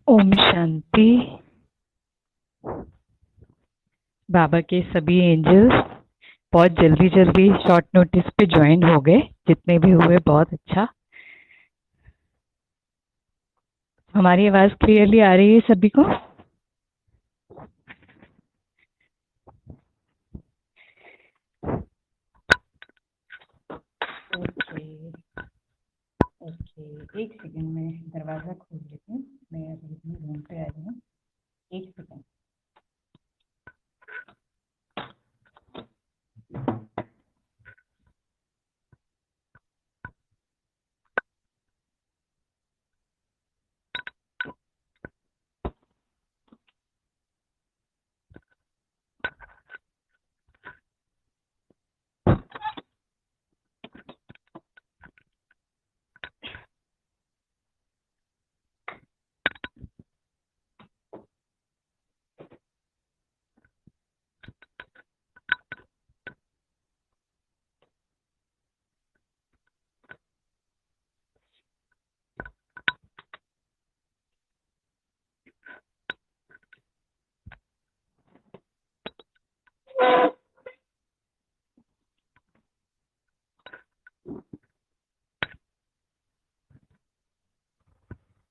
ओम शांति। बाबा के सभी एंजल्स बहुत जल्दी जल्दी शॉर्ट नोटिस पे ज्वाइन हो गए, जितने भी हुए बहुत अच्छा। हमारी आवाज क्लियरली आ रही है सभी को? ओके ओके, एक सेकंड में दरवाजा खोल लेती हूँ। मैं अभी अपने रूम पे आ रही हूँ, एक सेकंड।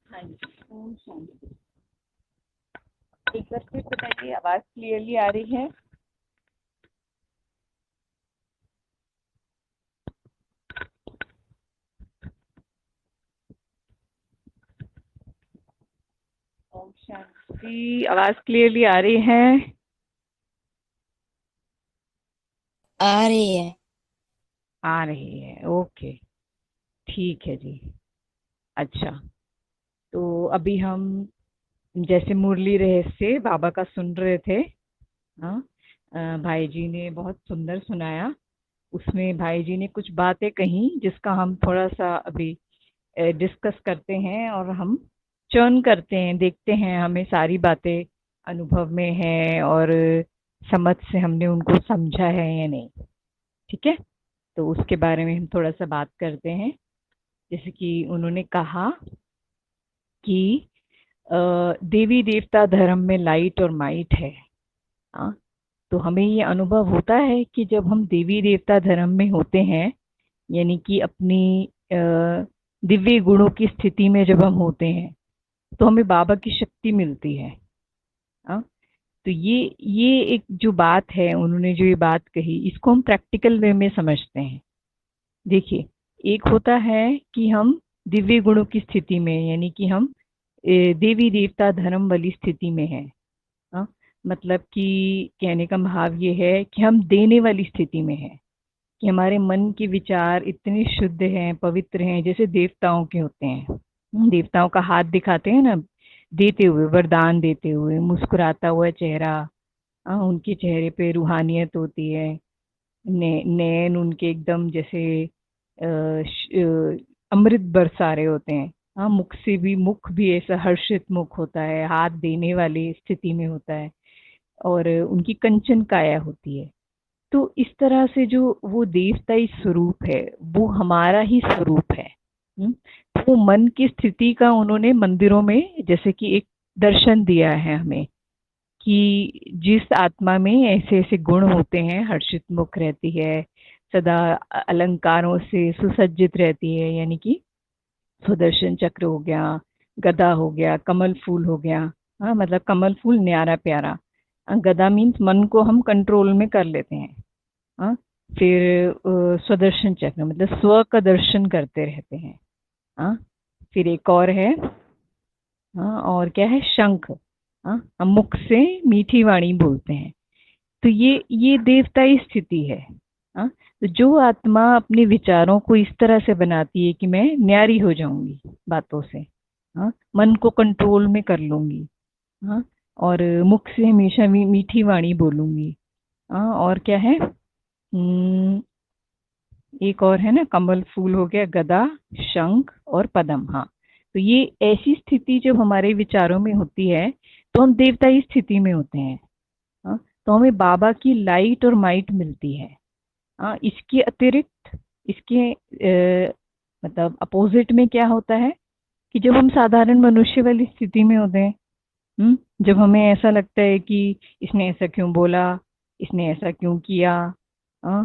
हाँ जी, ओम शांति। एक बार फिर बताइए, आवाज क्लियरली आ रही है? ओम शांति, आवाज क्लियरली आ रही है? आ रही है। आ रही है, ओके, ठीक है जी। अच्छा, तो अभी हम जैसे मुरली रहस्य बाबा का सुन रहे थे। हाँ, भाई जी ने बहुत सुंदर सुनाया। उसमें भाई जी ने कुछ बातें कही जिसका हम थोड़ा सा अभी डिस्कस करते हैं, और हम चर्न करते हैं, देखते हैं हमें सारी बातें अनुभव में है और समझ से हमने उनको समझा है या नहीं। ठीक है, तो उसके बारे में हम थोड़ा सा बात करते हैं। जैसे कि उन्होंने कहा कि देवी देवता धर्म में लाइट और माइट है। हाँ, तो हमें ये अनुभव होता है कि जब हम देवी देवता धर्म में होते हैं, यानी कि अपनी दिव्य गुणों की स्थिति में जब हम होते हैं, तो हमें बाबा की शक्ति मिलती है। हाँ, तो ये एक जो बात है, उन्होंने जो ये बात कही, इसको हम प्रैक्टिकल वे में समझते हैं। देखिए, एक होता है कि हम दिव्य गुणों की स्थिति में, यानी कि हम देवी देवता धर्म वाली स्थिति में हैं। हाँ, मतलब कि कहने का भाव ये है कि हम देने वाली स्थिति में हैं, कि हमारे मन के विचार इतने शुद्ध हैं, पवित्र हैं, जैसे देवताओं के होते हैं। देवताओं का हाथ दिखाते हैं ना, देते हुए, वरदान देते हुए, मुस्कुराता हुआ चेहरा। उनके चेहरे पे रूहानियत होती है। नैन उनके एकदम जैसे अमृत बरसा रहे होते हैं। हाँ, मुख भी ऐसा हर्षित मुख होता है, हाथ देने वाली स्थिति में होता है, और उनकी कंचन काया होती है। तो इस तरह से जो वो देवताई स्वरूप है, वो हमारा ही स्वरूप है। हुँ? वो मन की स्थिति का उन्होंने मंदिरों में जैसे कि एक दर्शन दिया है हमें, कि जिस आत्मा में ऐसे-ऐसे गुण होते हैं, हर्षित मुख रहती है, सदा अलंकारों से सुसज्जित रहती है, यानी कि सुदर्शन चक्र हो गया, गदा हो गया, कमल फूल हो गया। हाँ, मतलब कमल फूल न्यारा प्यारा। गदा मीन्स मन को हम कंट्रोल में कर लेते हैं। हाँ, फिर स्वदर्शन चक्र मतलब स्व का दर्शन करते रहते हैं। हाँ, फिर एक और है। हाँ, और क्या है? शंख। हाँ, हम मुख से मीठी वाणी बोलते हैं। तो ये देवताई स्थिति है। हाँ, तो जो आत्मा अपने विचारों को इस तरह से बनाती है कि मैं न्यारी हो जाऊंगी बातों से। हाँ, मन को कंट्रोल में कर लूंगी। हाँ, और मुख से हमेशा मीठी वाणी बोलूंगी। हाँ, और क्या है? एक और है ना, कमल फूल हो गया, गदा, शंख और पद्म। हाँ, तो ये ऐसी स्थिति जब हमारे विचारों में होती है, तो हम देवताई स्थिति में होते हैं। हाँ, तो हमें बाबा की लाइट और माइट मिलती है। हाँ, इसके अतिरिक्त, इसके मतलब अपोजिट में क्या होता है? कि जब हम साधारण मनुष्य वाली स्थिति में होते हैं, जब हमें ऐसा लगता है कि इसने ऐसा क्यों बोला, इसने ऐसा क्यों किया, हाँ,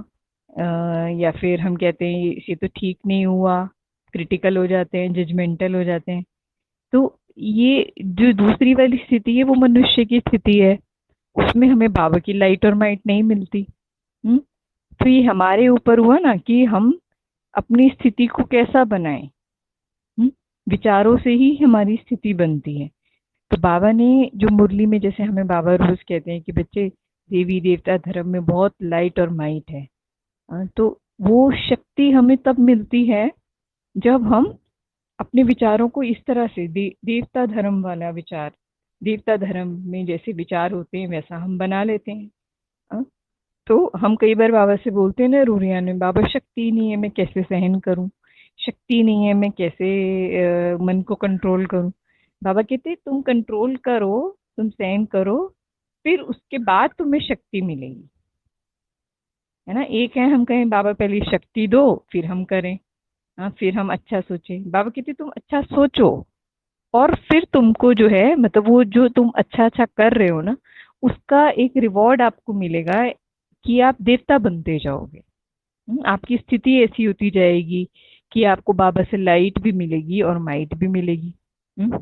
या फिर हम कहते हैं ये तो ठीक नहीं हुआ, क्रिटिकल हो जाते हैं, जजमेंटल हो जाते हैं। तो ये जो दूसरी वाली स्थिति है वो मनुष्य की स्थिति है, उसमें हमें बाबा की लाइट और माइट नहीं मिलती। हम्म तो ये हमारे ऊपर हुआ ना कि हम अपनी स्थिति को कैसा बनाएं। हम्म विचारों से ही हमारी स्थिति बनती है। तो बाबा ने जो मुरली में, जैसे हमें बाबा रोज कहते हैं कि बच्चे, देवी देवता धर्म में बहुत लाइट और माइट है। तो वो शक्ति हमें तब मिलती है जब हम अपने विचारों को इस तरह से देवता धर्म वाला विचार, देवता धर्म में जैसे विचार होते हैं वैसा हम बना लेते हैं। अ, तो हम कई बार बाबा से बोलते हैं ना रूरिया में, बाबा शक्ति नहीं है, मैं कैसे सहन करूं, शक्ति नहीं है, मैं कैसे मन को कंट्रोल करूं। बाबा कहते हैं तुम कंट्रोल करो, तुम सहन करो, फिर उसके बाद तुम्हें शक्ति मिलेगी। है ना, एक है हम कहें बाबा पहले शक्ति दो फिर हम करें, हाँ फिर हम अच्छा सोचें। बाबा कहते तुम अच्छा सोचो और फिर तुमको जो है, मतलब वो जो तुम अच्छा अच्छा कर रहे हो ना, उसका एक रिवॉर्ड आपको मिलेगा कि आप देवता बनते जाओगे। आपकी स्थिति ऐसी होती जाएगी कि आपको बाबा से लाइट भी मिलेगी और माइट भी मिलेगी। हम्म,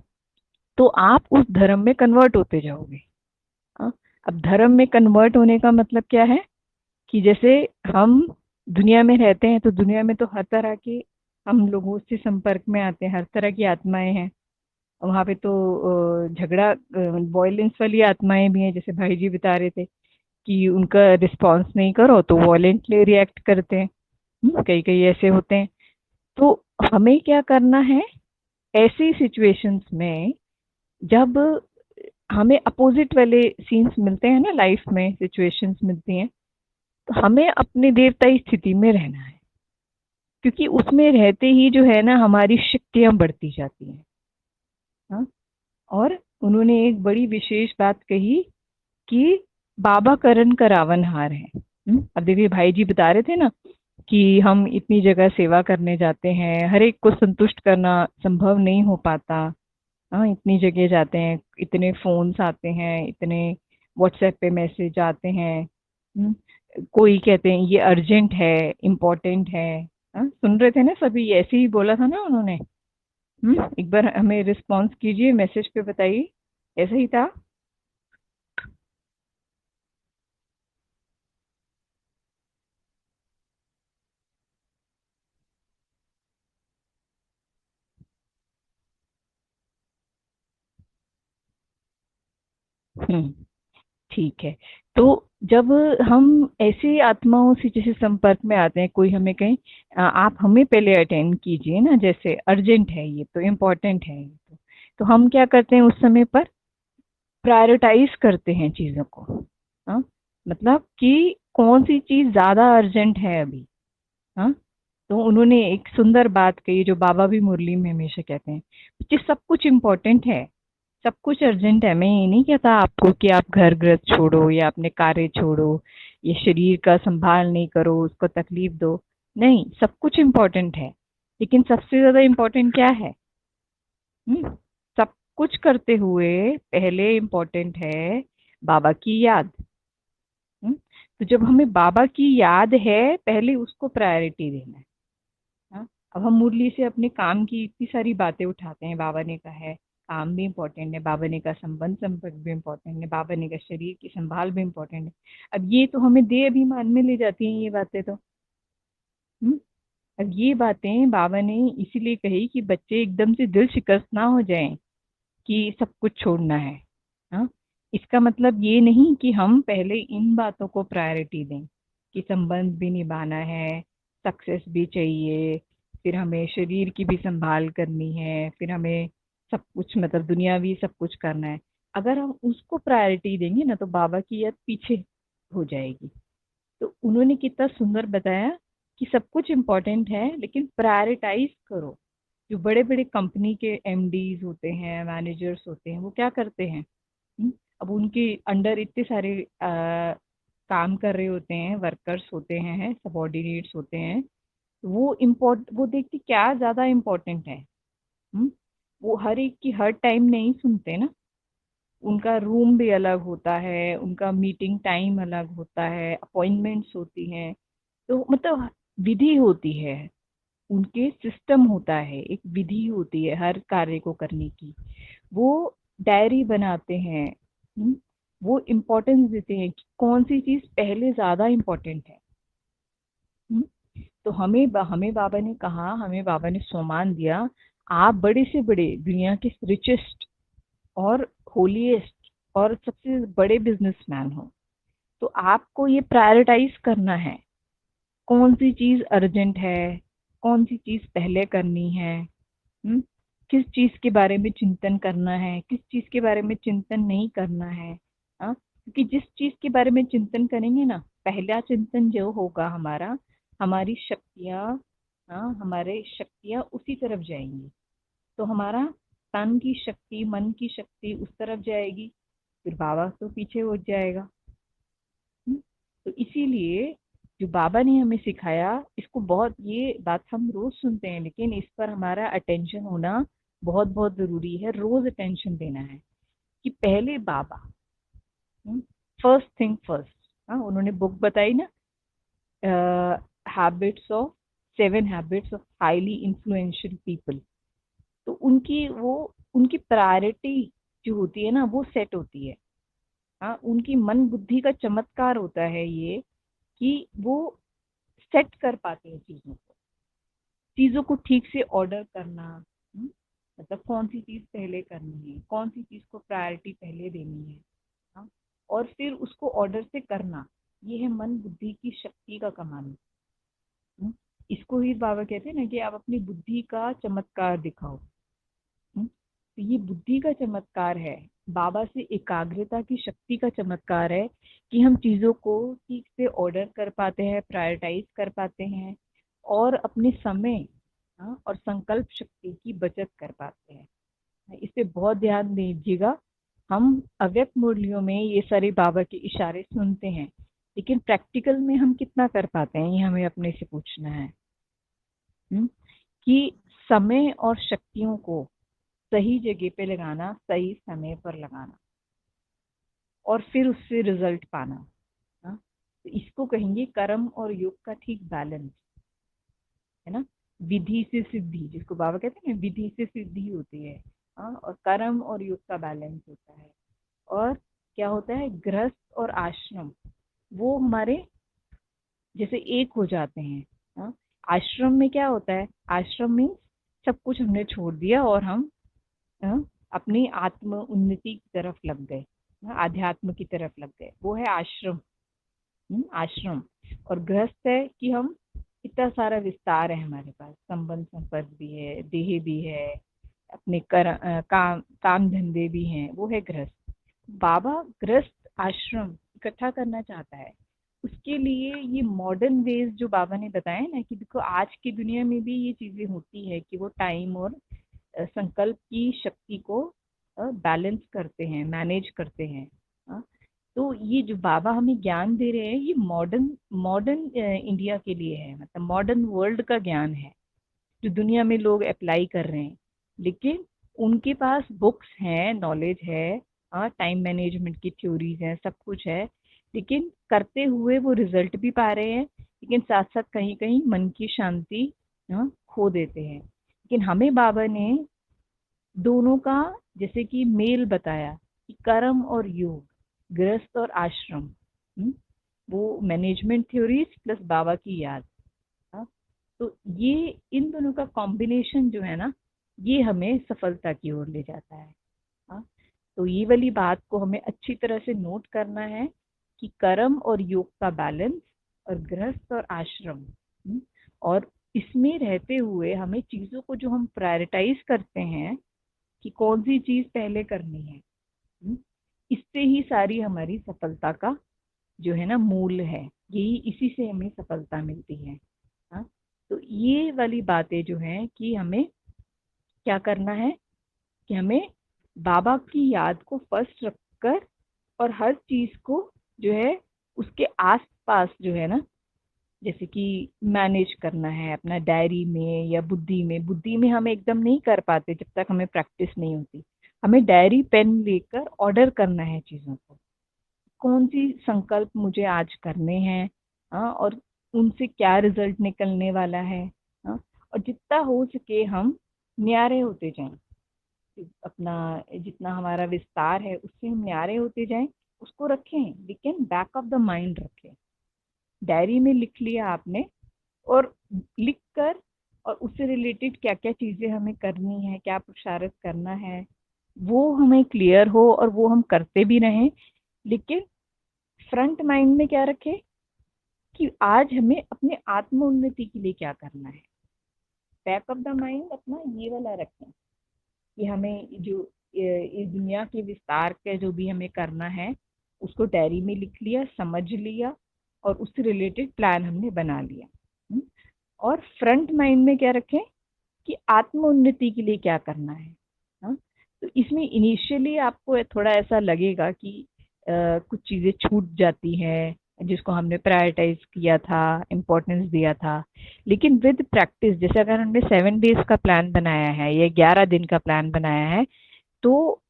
तो आप उस धर्म में कन्वर्ट होते जाओगे। हाँ, अब धर्म में कन्वर्ट होने का मतलब क्या है कि जैसे हम दुनिया में रहते हैं तो दुनिया में तो हर तरह के हम लोगों से संपर्क में आते हैं, हर तरह की आत्माएं हैं। वहां पे तो झगड़ा, वॉयलेंस वाली आत्माएं भी हैं, जैसे भाई जी बता रहे थे कि उनका रिस्पॉन्स नहीं करो तो वॉयलेंटली रिएक्ट करते हैं। कई कई ऐसे होते हैं। तो हमें क्या करना है ऐसी सिचुएशंस में, जब हमें अपोजिट वाले सीन्स मिलते हैं ना, लाइफ में सिचुएशंस मिलती हैं, तो हमें अपने देवताई स्थिति में रहना है, क्योंकि उसमें रहते ही जो है ना हमारी शक्तियां बढ़ती जाती हैं। हाँ, और उन्होंने एक बड़ी विशेष बात कही कि बाबा करण करावन हार है। अब देखिए भाई जी बता रहे थे ना कि हम इतनी जगह सेवा करने जाते हैं, हर एक को संतुष्ट करना संभव नहीं हो पाता। हाँ, इतनी जगह जाते हैं, इतने फोन्स आते हैं, इतने व्हाट्सएप पे मैसेज आते हैं। कोई कहते हैं ये अर्जेंट है, इम्पोर्टेंट है। हाँ, सुन रहे थे ना सभी, ऐसे ही बोला था ना उन्होंने। एक बार हमें रिस्पॉन्स कीजिए, मैसेज पे बताइए, ऐसा ही था। हम्म ठीक है। तो जब हम ऐसी आत्माओं से जैसे संपर्क में आते हैं, कोई हमें कहें आप हमें पहले अटेंड कीजिए ना, जैसे अर्जेंट है ये तो, इम्पोर्टेंट है ये तो हम क्या करते हैं उस समय पर प्रायोरिटाइज करते हैं चीजों को। हाँ, मतलब कि कौन सी चीज ज्यादा अर्जेंट है अभी। हाँ, तो उन्होंने एक सुंदर बात कही जो बाबा भी मुरली में हमेशा कहते हैं, कि सब कुछ इम्पोर्टेंट है, सब कुछ अर्जेंट है। मैं ये नहीं कहता आपको कि आप घर गृहस्थ छोड़ो या अपने कार्य छोड़ो, ये शरीर का संभाल नहीं करो, उसको तकलीफ दो। नहीं, सब कुछ इम्पोर्टेंट है, लेकिन सबसे ज्यादा इम्पोर्टेंट क्या है? हम्म सब कुछ करते हुए पहले इम्पोर्टेंट है बाबा की याद। हम्म तो जब हमें बाबा की याद है, पहले उसको प्रायोरिटी देना है। हाँ, अब हम मुरली से अपने काम की इतनी सारी बातें उठाते हैं, बाबा ने कहा है काम भी इम्पोर्टेंट है, बाबा ने कहा संबंध संपर्क भी इम्पोर्टेंट है, बाबा ने कहा शरीर की संभाल भी इम्पोर्टेंट है। अब ये तो हमें देह अभिमान में ले जाती हैं ये बातें तो। हम्म अब ये बातें बाबा ने इसीलिए कही कि बच्चे एकदम से दिल शिकस्त ना हो जाएं कि सब कुछ छोड़ना है। हाँ, इसका मतलब ये नहीं कि हम पहले इन बातों को प्रायोरिटी दें कि संबंध भी निभाना है, सक्सेस भी चाहिए, फिर हमें शरीर की भी संभाल करनी है, फिर हमें सब कुछ मतलब दुनियावी सब कुछ करना है। अगर हम उसको प्रायोरिटी देंगे ना तो बाबा की याद पीछे हो जाएगी। तो उन्होंने कितना सुंदर बताया कि सब कुछ इम्पोर्टेंट है लेकिन प्रायोरिटाइज करो। जो बड़े बड़े कंपनी के एमडीज होते हैं, मैनेजर्स होते हैं, वो क्या करते हैं? अब उनके अंडर इतने सारे काम कर रहे होते हैं, वर्कर्स होते हैं, सबॉर्डिनेट्स होते हैं। वो इम्पोर्ट वो देखते क्या ज्यादा इम्पोर्टेंट है। हम्म, वो हर एक की हर टाइम नहीं सुनते ना। उनका रूम भी अलग होता है, उनका मीटिंग टाइम अलग होता है, अपॉइंटमेंट्स होती हैं। तो मतलब विधि होती है, उनके सिस्टम होता है, एक विधि होती है हर कार्य को करने की। वो डायरी बनाते हैं। वो इम्पोर्टेंस देते हैं कि कौन सी चीज पहले ज्यादा इम्पोर्टेंट है। हम्म, तो हमें बाबा ने कहा, हमें बाबा ने सम्मान दिया, आप बड़े से बड़े दुनिया के रिचेस्ट और होलीएस्ट और सबसे बड़े बिजनेसमैन हो, तो आपको ये प्रायोरिटाइज करना है, कौन सी चीज अर्जेंट है, कौन सी चीज पहले करनी है। हम्म, किस चीज के बारे में चिंतन करना है, किस चीज के बारे में चिंतन नहीं करना है। हाँ, क्योंकि जिस चीज के बारे में चिंतन करेंगे ना, पहला चिंतन जो होगा हमारा, हमारी शक्तियाँ, हाँ हमारे शक्तियाँ उसी तरफ जाएंगी। तो हमारा तन की शक्ति, मन की शक्ति उस तरफ जाएगी, फिर बाबा तो पीछे हो जाएगा। तो इसीलिए जो बाबा ने हमें सिखाया, इसको बहुत, ये बात हम रोज सुनते हैं, लेकिन इस पर हमारा अटेंशन होना बहुत बहुत जरूरी है, रोज अटेंशन देना है कि पहले बाबा, फर्स्ट थिंग फर्स्ट। हाँ, उन्होंने बुक बताई ना, habits of 7 habits of highly influential people. तो उनकी प्रायोरिटी जो होती है ना, वो सेट होती है। हाँ, उनकी मन बुद्धि का चमत्कार होता है ये, कि वो सेट कर पाते हैं चीजों को ठीक से ऑर्डर करना। मतलब कौन सी चीज पहले करनी है, कौन सी चीज को प्रायोरिटी पहले देनी है। हाँ, और फिर उसको ऑर्डर से करना, ये है मन बुद्धि की शक्ति का कमाल। हम्म, इसको ही बाबा कहते हैं ना कि आप अपनी बुद्धि का चमत्कार दिखाओ। तो ये बुद्धि का चमत्कार है, बाबा से एकाग्रता की शक्ति का चमत्कार है, कि हम चीजों को ठीक से ऑर्डर कर पाते हैं, प्रायोरिटाइज कर पाते हैं, और अपने समय, हाँ, और संकल्प शक्ति की बचत कर पाते हैं। इस पे बहुत ध्यान दीजिएगा। हम अव्यक्त मुरलियों में ये सारे बाबा के इशारे सुनते हैं, लेकिन प्रैक्टिकल में हम कितना कर पाते हैं, ये हमें अपने से पूछना है। हम्म, कि समय और शक्तियों को सही जगह पे लगाना, सही समय पर लगाना, और फिर उससे रिजल्ट पाना। हाँ, तो इसको कहेंगे कर्म और योग का ठीक बैलेंस, है ना। विधि से सिद्धि, जिसको बाबा कहते हैं ना, विधि से सिद्धि होती है। हाँ, और कर्म और योग का बैलेंस होता है। और क्या होता है, गृहस्थ और आश्रम, वो हमारे जैसे एक हो जाते हैं। हाँ, आश्रम में क्या होता है, आश्रम में सब कुछ हमने छोड़ दिया और हम, हाँ, अपनी आत्म उन्नति की तरफ लग गए, हाँ, आध्यात्म की तरफ लग गए, वो है आश्रम। आश्रम। और गृहस्थ है कि हम, इतना सारा विस्तार है हमारे पास, संबंध संपर्क भी है, देह भी है, अपने काम धंधे भी हैं, वो है गृहस्थ। बाबा गृहस्थ आश्रम इकट्ठा करना चाहता है। उसके लिए ये मॉडर्न वेज जो बाबा ने बताया ना, कि देखो आज की दुनिया में भी ये चीजें होती है कि वो टाइम और संकल्प की शक्ति को बैलेंस करते हैं, मैनेज करते हैं। हाँ, तो ये जो बाबा हमें ज्ञान दे रहे हैं, ये मॉडर्न मॉडर्न इंडिया के लिए है, मतलब मॉडर्न वर्ल्ड का ज्ञान है, जो दुनिया में लोग अप्लाई कर रहे हैं। लेकिन उनके पास बुक्स हैं, नॉलेज है, हाँ, टाइम मैनेजमेंट की थ्योरीज हैं, सब कुछ है, लेकिन करते हुए वो रिजल्ट भी पा रहे हैं, लेकिन साथ साथ कहीं कहीं मन की शांति, हाँ, खो देते हैं। लेकिन हमें बाबा ने दोनों का जैसे कि मेल बताया, कि कर्म और योग, गृहस्थ और आश्रम, वो मैनेजमेंट थ्योरीज प्लस बाबा की याद। हाँ, तो ये इन दोनों का कॉम्बिनेशन जो है ना, ये हमें सफलता की ओर ले जाता है। हाँ, तो ये वाली बात को हमें अच्छी तरह से नोट करना है, कि कर्म और योग का बैलेंस, और गृहस्थ और आश्रम, और इसमें रहते हुए हमें चीजों को जो हम प्रायोरिटाइज करते हैं, कि कौन सी चीज पहले करनी है, इससे ही सारी हमारी सफलता का जो है ना मूल है, यही, इसी से हमें सफलता मिलती है। हाँ, तो ये वाली बातें जो हैं, कि हमें क्या करना है, कि हमें बाबा की याद को फर्स्ट रखकर, और हर चीज को जो है उसके आस पास जो है ना, जैसे कि मैनेज करना है अपना डायरी में या बुद्धि में हम एकदम नहीं कर पाते जब तक हमें प्रैक्टिस नहीं होती। हमें डायरी पेन लेकर ऑर्डर करना है चीजों को, कौन सी संकल्प मुझे आज करने हैं, हाँ, और उनसे क्या रिजल्ट निकलने वाला है, हाँ, और जितना हो सके हम न्यारे होते जाएं, अपना जितना हमारा विस्तार है उससे हम न्यारे होते जाएं, उसको रखें लेकिन बैक ऑफ द माइंड रखें। डायरी में लिख लिया आपने, और लिख कर और उससे रिलेटेड क्या क्या चीजें हमें करनी है, क्या पुरुषार्थ करना है, वो हमें क्लियर हो और वो हम करते भी रहें। लेकिन फ्रंट माइंड में क्या रखें कि आज हमें अपने आत्म उन्नति के लिए क्या करना है। बैक ऑफ द माइंड अपना ये वाला रखें कि हमें जो इस दुनिया के विस्तार का जो भी हमें करना है उसको डायरी में लिख लिया, समझ लिया, और उससे रिलेटेड प्लान हमने बना लिया। हम्म? और फ्रंट माइंड में क्या रखें कि आत्म उन्नति के लिए क्या करना है। हाँ? तो इसमें इनिशियली आपको थोड़ा ऐसा लगेगा कि कुछ चीजें छूट जाती हैं जिसको हमने प्रायोरिटाइज किया था, इम्पोर्टेंस दिया था। लेकिन विद प्रैक्टिस, जैसे अगर हमने 7 डेज का प्लान बनाया है या 11 दिन का प्लान बनाया है, तो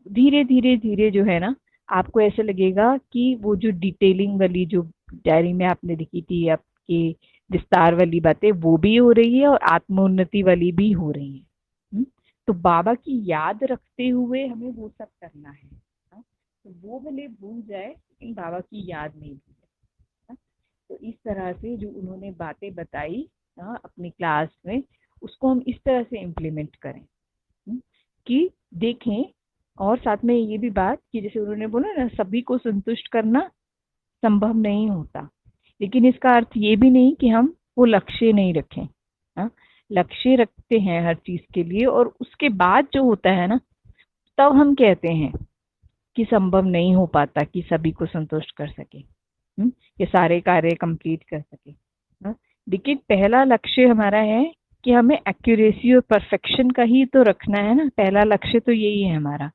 धीरे धीरे धीरे जो है ना, आपको ऐसे लगेगा कि वो जो डिटेलिंग वाली जो डायरी में आपने लिखी थी, आपकी विस्तार वाली बातें वो भी हो रही है और आत्मोन्नति वाली भी हो रही है। हम्म? तो बाबा की याद रखते हुए हमें वो सब करना है। हाँ? तो वो भले भूल जाए लेकिन बाबा की याद नहीं भूले। हाँ? तो इस तरह से जो उन्होंने बातें बताई, हाँ, अपनी क्लास में, उसको हम इस तरह से इम्प्लीमेंट करें। हम्म? कि देखें। और साथ में ये भी बात कि जैसे उन्होंने बोला ना, सभी को संतुष्ट करना संभव नहीं होता, लेकिन इसका अर्थ ये भी नहीं कि हम वो लक्ष्य नहीं रखें। हाँ, लक्ष्य रखते हैं हर चीज के लिए, और उसके बाद जो होता है ना, तब हम कहते हैं कि संभव नहीं हो पाता कि सभी को संतुष्ट कर सके, ये सारे कार्य कंप्लीट कर सके। हाँ? लेकिन पहला लक्ष्य हमारा है कि हमें एक्यूरेसी और परफेक्शन का ही तो रखना है ना, पहला लक्ष्य तो यही है हमारा।